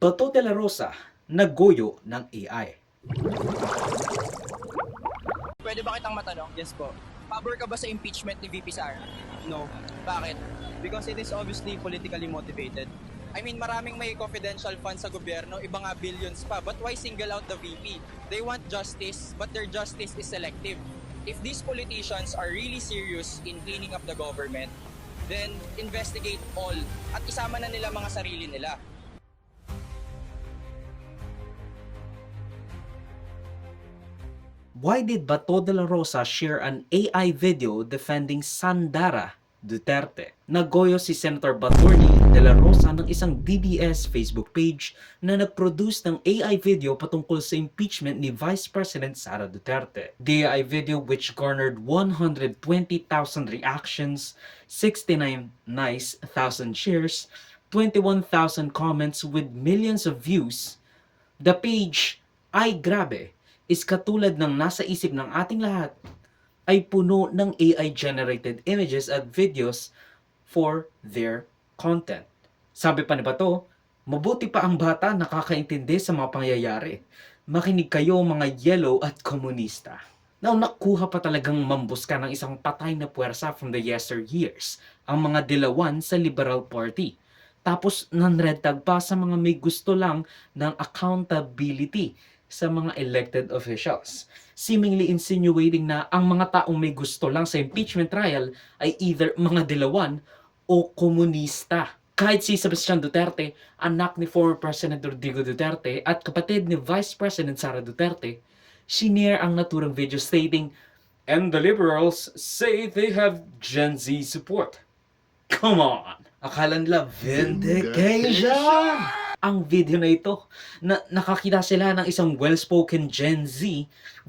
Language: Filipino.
Bato de la Rosa, naggoyo ng AI. Pwede ba kitang matanong? Yes po. Pabor ka ba sa impeachment ni VP Sara? No. Bakit? Because it is obviously politically motivated. I mean, maraming may confidential funds sa gobyerno, iba nga billions pa. But why single out the VP? They want justice, but their justice is selective. If these politicians are really serious in cleaning up the government, then investigate all at isama na nila mga sarili nila. Why did Bato de la Rosa share an AI video defending Sandara Duterte? Naggoyo si Senator Baturni de la Rosa ng isang DDS Facebook page na nag-produce ng AI video patungkol sa impeachment ni Vice President Sara Duterte. The AI video, which garnered 120,000 reactions, 69,000 shares, 21,000 comments with millions of views, the page Ay Grabe is katulad ng nasa isip ng ating lahat, ay puno ng AI-generated images at videos for their content. Sabi pa ni Bato, mabuti pa ang bata nakakaintindi sa mga pangyayari. Makinig kayo mga yellow at komunista. Now, nakuha pa talagang mambuska ng isang patay na puwersa from the yesteryears, ang mga dilawan sa Liberal Party. Tapos nanredtag pa sa mga may gusto lang ng accountability sa mga elected officials, seemingly insinuating na ang mga taong may gusto lang sa impeachment trial ay either mga dilawan o komunista. Kahit si Sebastian Duterte, anak ni former President Rodrigo Duterte at kapatid ni Vice President Sara Duterte, sinare ang naturang video stating, "And the liberals say they have Gen Z support." Come on! Akala nila vindication! Ang video na ito, nakakita sila ng isang well-spoken Gen Z with